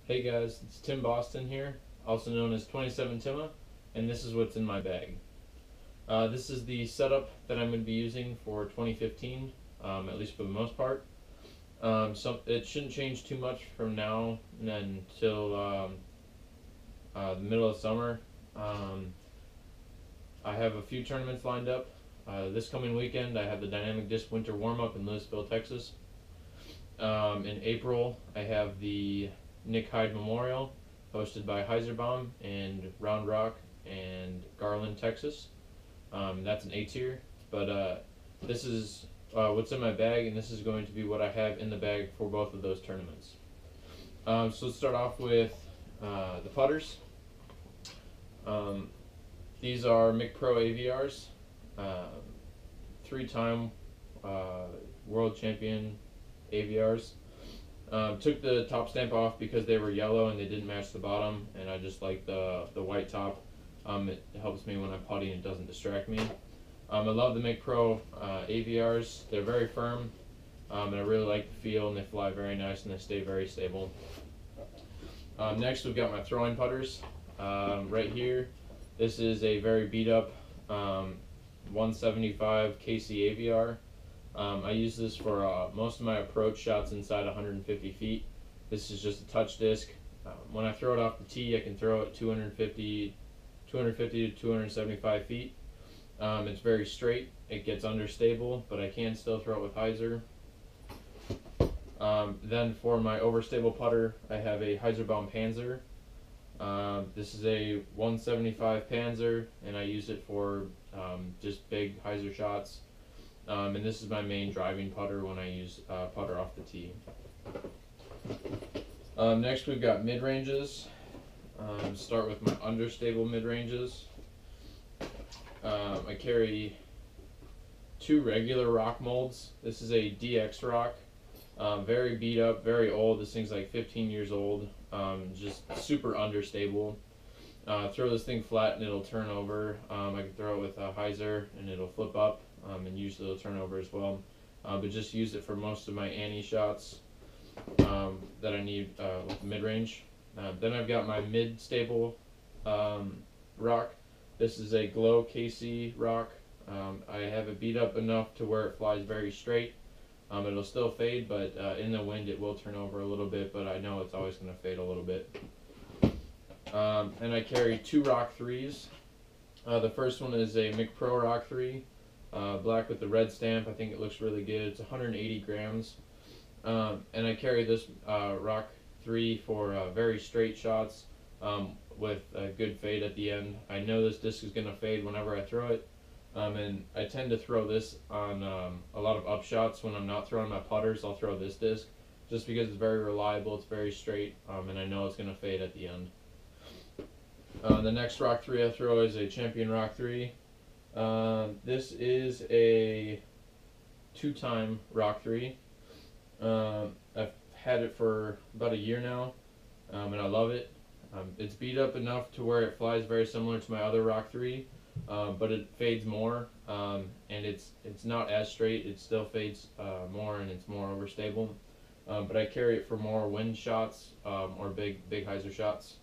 Hey guys, it's Tim Boston here, also known as 27 Timma, and this is what's in my bag. This is the setup that I'm going to be using for 2015, at least for the most part. So it shouldn't change too much from now and until the middle of summer. Um, I have a few tournaments lined up. This coming weekend, I have the Dynamic Disc Winter Warm-Up in Louisville, Texas. In April, I have the Nick Hyde Memorial, hosted by Heiserbaum and Round Rock and Garland, Texas. That's an A tier, but this is what's in my bag, and this is going to be what I have in the bag for both of those tournaments. So let's start off with the putters. These are McPro AVRs, three-time world champion AVRs. Took the top stamp off because they were yellow and they didn't match the bottom, and I just like the white top. It helps me when I'm putting, it doesn't distract me. I love the McPro AVRs. They're very firm, and I really like the feel, and they fly very nice and they stay very stable. Next, we've got my throwing putters. Right here, this is a very beat up 175 KC AVR. I use this for most of my approach shots inside 150 feet. This is just a touch disc. When I throw it off the tee, I can throw it 250 to 275 feet. It's very straight. It gets understable, but I can still throw it with hyzer. Then for my overstable putter, I have a Heiserbaum Panzer. This is a 175 Panzer, and I use it for just big hyzer shots. And this is my main driving putter when I use putter off the tee. Next, we've got mid-ranges. Start with my understable mid-ranges. I carry two regular rock molds. This is a DX rock. Very beat up, very old. This thing's like 15 years old. Just super understable. Throw this thing flat and it'll turn over. I can throw it with a hyzer and it'll flip up, and usually it'll turn over as well. But just use it for most of my Annie shots that I need with the mid-range. Then I've got my mid-stable rock. This is a Glow KC rock. I have it beat up enough to where it flies very straight. It'll still fade, but in the wind it will turn over a little bit, but I know it's always going to fade a little bit. And I carry two Rock 3s. The first one is a McPro Rock 3, black with the red stamp. I think it looks really good. It's 180 grams. And I carry this Rock 3 for very straight shots with a good fade at the end. I know this disc is going to fade whenever I throw it. And I tend to throw this on a lot of up shots. When I'm not throwing my putters, I'll throw this disc just because it's very reliable, it's very straight, and I know it's going to fade at the end. The next Rock 3 I throw is a Champion Rock 3. This is a two-time Rock 3. I've had it for about a year now, and I love it. It's beat up enough to where it flies very similar to my other Rock 3, but it fades more, and it's not as straight. It still fades more, and it's more overstable. But I carry it for more wind shots or big hyzer shots.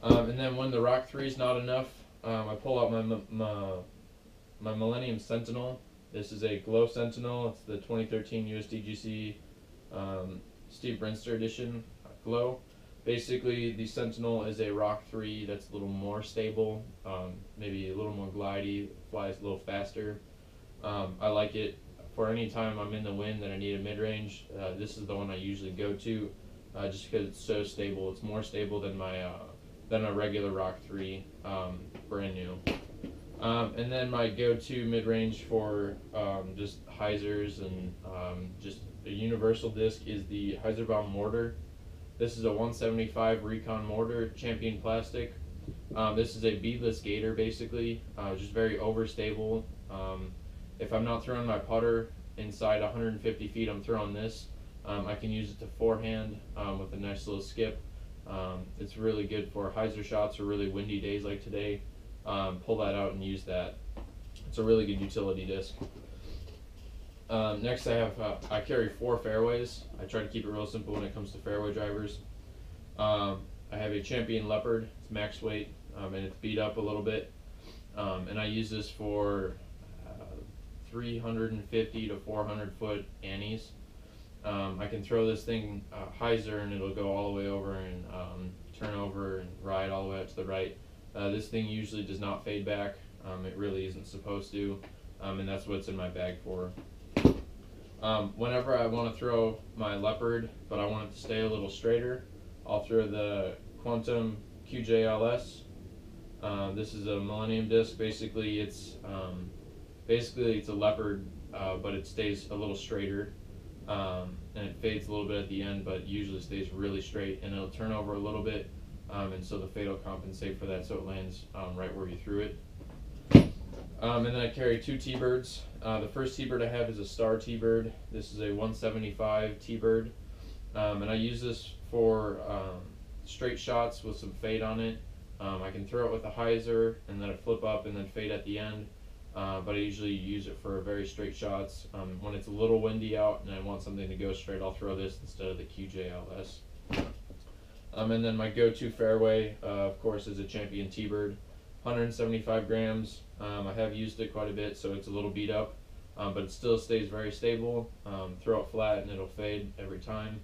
And then when the Rock 3 is not enough, I pull out my Millennium Sentinel. This is a Glow Sentinel. It's the 2013 USDGC Steve Brinster edition Glow. Basically, the Sentinel is a Rock 3 that's a little more stable, maybe a little more glidey, flies a little faster. I like it for any time I'm in the wind and I need a mid-range. This is the one I usually go to, just because it's so stable. It's more stable than a regular Rock 3, brand new. And then my go-to mid-range for just hyzers and just a universal disc is the Heiserbaum Mortar. This is a 175 Recon Mortar, Champion plastic. This is a beadless gator, basically, just very overstable. If I'm not throwing my putter inside 150 feet, I'm throwing this. I can use it to forehand with a nice little skip. It's really good for hyzer shots or really windy days like today. Pull that out and use that. It's a really good utility disc. Next I carry 4 fairways. I try to keep it real simple when it comes to fairway drivers. I have a Champion Leopard. It's max weight, and it's beat up a little bit. And I use this for 350 to 400 foot annies. I can throw this thing hyzer and it'll go all the way over and turn over and ride all the way up to the right. This thing usually does not fade back. It really isn't supposed to, and that's what it's in my bag for. Whenever I want to throw my Leopard, but I want it to stay a little straighter, I'll throw the Quantum QJLS. This is a Millennium disc. Basically, it's a Leopard, but it stays a little straighter, and it fades a little bit at the end, but usually stays really straight, and it'll turn over a little bit, and so the fade will compensate for that, so it lands right where you threw it. And then I carry two T-Birds. The first T-Bird I have is a Star T-Bird. This is a 175 T-Bird, and I use this for straight shots with some fade on it. I can throw it with a hyzer and then a flip up and then fade at the end, but I usually use it for very straight shots. When it's a little windy out and I want something to go straight, I'll throw this instead of the QJLS. And then my go-to fairway, of course, is a Champion T-Bird. 175 grams. I have used it quite a bit, so it's a little beat up, but it still stays very stable. Throw it flat and it'll fade every time.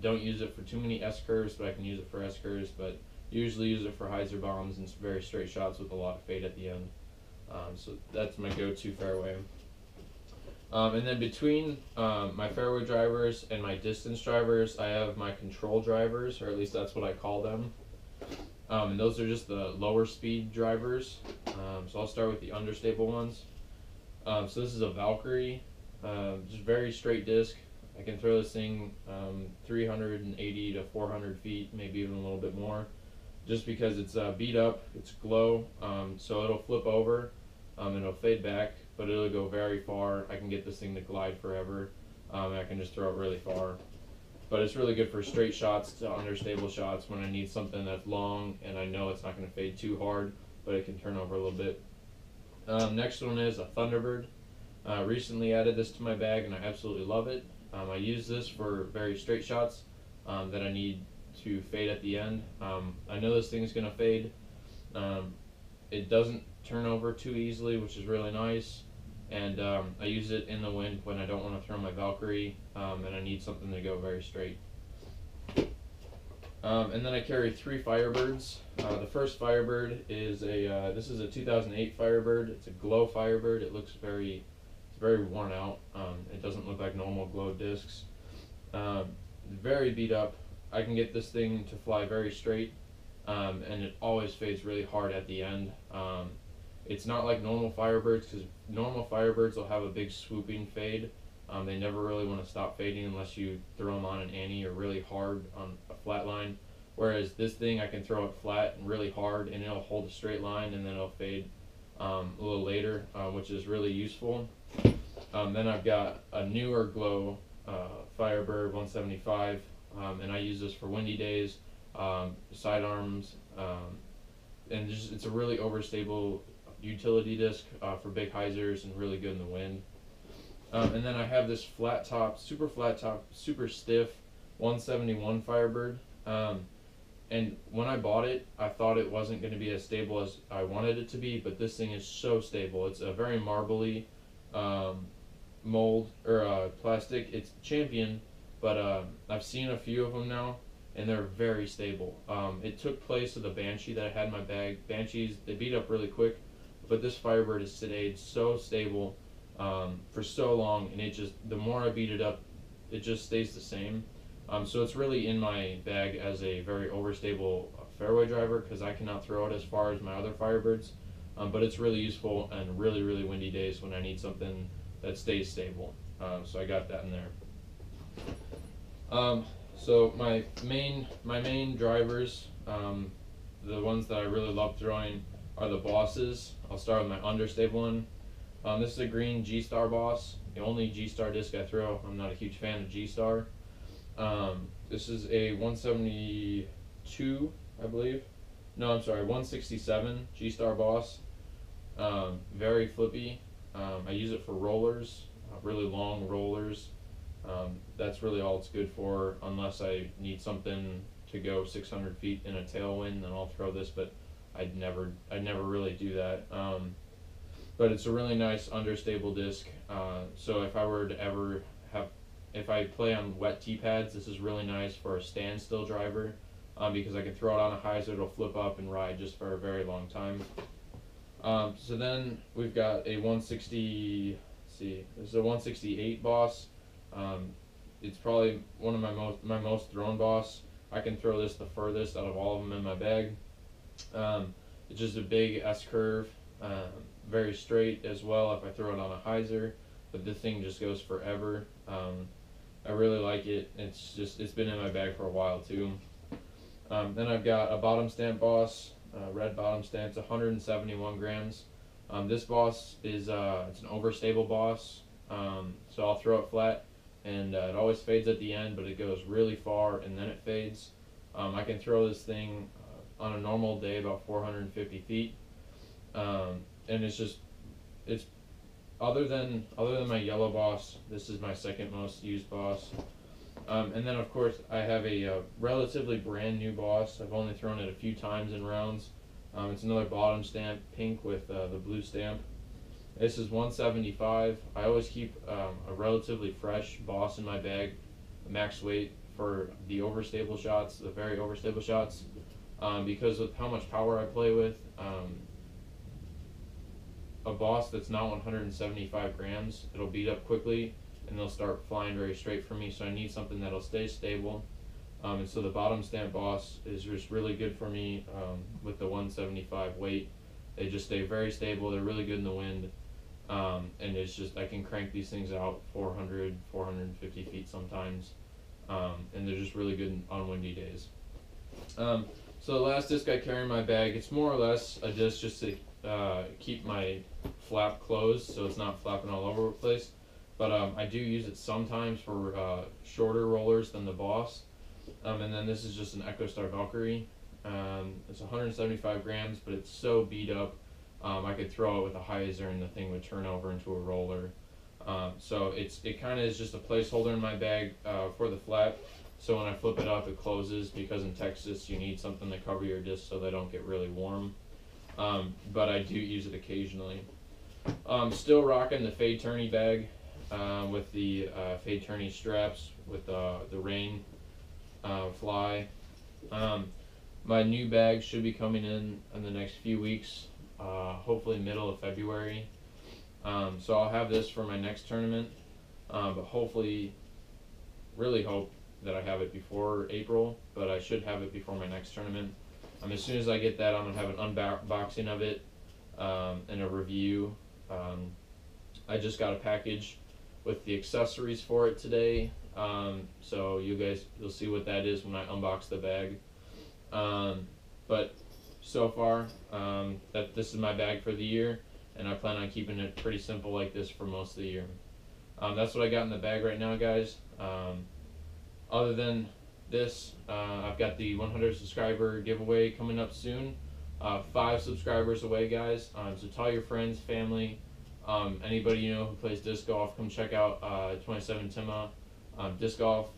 Don't use it for too many S-curves, but I can use it for S-curves, but usually use it for hyzer bombs and very straight shots with a lot of fade at the end. So that's my go-to fairway. And then between my fairway drivers and my distance drivers, I have my control drivers, or at least that's what I call them. And those are just the lower speed drivers. So I'll start with the understable ones. So this is a Valkyrie, just very straight disc. I can throw this thing 380 to 400 feet, maybe even a little bit more, just because it's beat up, it's glow, so it'll flip over, and it'll fade back, but it'll go very far. I can get this thing to glide forever, and I can just throw it really far. But it's really good for straight shots to understable shots when I need something that's long and I know it's not going to fade too hard, but it can turn over a little bit. Next one is a Thunderbird. Recently added this to my bag and I absolutely love it. I use this for very straight shots that I need to fade at the end. I know this thing is going to fade. It doesn't turn over too easily, which is really nice. And I use it in the wind when I don't want to throw my Valkyrie and I need something to go very straight. And then I carry three Firebirds. The first Firebird is this is a 2008 Firebird. It's a glow Firebird. It looks very worn out. It doesn't look like normal glow discs. Very beat up. I can get this thing to fly very straight, and it always fades really hard at the end. It's not like normal Firebirds, because normal Firebirds will have a big swooping fade. They never really want to stop fading unless you throw them on an annie or really hard on a flat line. Whereas this thing, I can throw it flat and really hard and it'll hold a straight line and then it'll fade a little later, which is really useful. Then I've got a newer glow Firebird 175, and I use this for windy days, sidearms, and just it's a really overstable utility disc for big hyzers and really good in the wind. And then I have this flat top, super stiff 171 Firebird. And when I bought it, I thought it wasn't going to be as stable as I wanted it to be, but this thing is so stable. It's a very marbly mold or plastic. It's Champion, but I've seen a few of them now, and they're very stable. It took place of the Banshee that I had in my bag. Banshees, they beat up really quick, but this Firebird has stayed so stable for so long, and it just, the more I beat it up, it just stays the same. So it's really in my bag as a very overstable fairway driver, because I cannot throw it as far as my other Firebirds, but it's really useful on really, really windy days when I need something that stays stable. So I got that in there. So my main drivers, the ones that I really love throwing, are the Bosses. I'll start with my understable one. This is a green G-Star Boss, the only G-Star disc I throw. I'm not a huge fan of G-Star. This is a 172, I believe. No, I'm sorry, 167 G-Star Boss. Very flippy. I use it for rollers, really long rollers. That's really all it's good for, unless I need something to go 600 feet in a tailwind, then I'll throw this, but I'd never really do that. But it's a really nice understable disc. So if I were to ever if I play on wet tee pads, this is really nice for a standstill driver, because I can throw it on a hyzer, it'll flip up and ride just for a very long time. So then we've got a 160. Let's see, this is a 168 Boss. It's probably one of my most thrown Boss. I can throw this the furthest out of all of them in my bag. It's just a big S curve, very straight as well if I throw it on a hyzer, but the thing just goes forever. I really like it. It's been in my bag for a while too. Then I've got a bottom stamp Boss, red bottom stamp. It's 171 grams. This Boss is it's an overstable Boss, so I'll throw it flat, and it always fades at the end, but it goes really far and then it fades. I can throw this thing on a normal day about 450 feet, and it's other than my yellow Boss, this is my second most used Boss. And then of course I have a relatively brand new Boss. I've only thrown it a few times in rounds. It's another bottom stamp, pink with the blue stamp. This is 175. I always keep a relatively fresh Boss in my bag, max weight for the overstable shots, the very overstable shots, because of how much power I play with. A Boss that's not 175 grams, it'll beat up quickly and they'll start flying very straight for me, so I need something that'll stay stable. And so the bottom stamp Boss is just really good for me with the 175 weight. They just stay very stable, they're really good in the wind, and it's just, I can crank these things out 400, 450 feet sometimes, and they're just really good on windy days. So the last disc I carry in my bag, it's more or less a disc just to keep my flap closed so it's not flapping all over the place, but I do use it sometimes for shorter rollers than the Boss. And then this is just an EchoStar Valkyrie. It's 175 grams, but it's so beat up, I could throw it with a hyzer and the thing would turn over into a roller. So it kind of is just a placeholder in my bag for the flap, so when I flip it up it closes, because in Texas you need something to cover your discs so they don't get really warm. But I do use it occasionally. Still rocking the Fade Tourney bag with the Fade Tourney straps with the rain fly. My new bag should be coming in the next few weeks, hopefully middle of February. So I'll have this for my next tournament, but hopefully, really hope that I have it before April, but I should have it before my next tournament. As soon as I get that, I'm going to have an unboxing of it and a review. I just got a package with the accessories for it today, so you'll see what that is when I unbox the bag. But so far, this is my bag for the year, and I plan on keeping it pretty simple like this for most of the year. That's what I got in the bag right now, guys. Other than this, I've got the 100 subscriber giveaway coming up soon. 5 subscribers away, guys. So tell your friends, family, anybody you know who plays disc golf, come check out 27 Timma Disc Golf.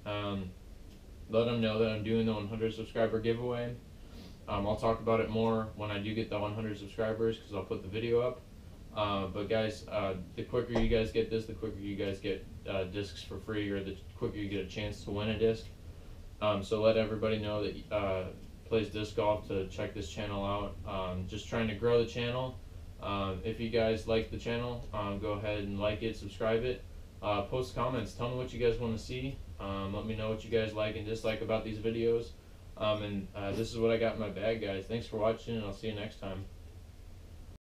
Let them know that I'm doing the 100 subscriber giveaway. I'll talk about it more when I do get the 100 subscribers, because I'll put the video up. But guys, the quicker you guys get this, the quicker you guys get discs for free, or the quicker you get a chance to win a disc. So let everybody know that plays disc golf to check this channel out. Just trying to grow the channel. If you guys like the channel, go ahead and like it, subscribe it, post comments, tell me what you guys want to see. Let me know what you guys like and dislike about these videos. And this is what I got in my bag, guys. Thanks for watching, and I'll see you next time.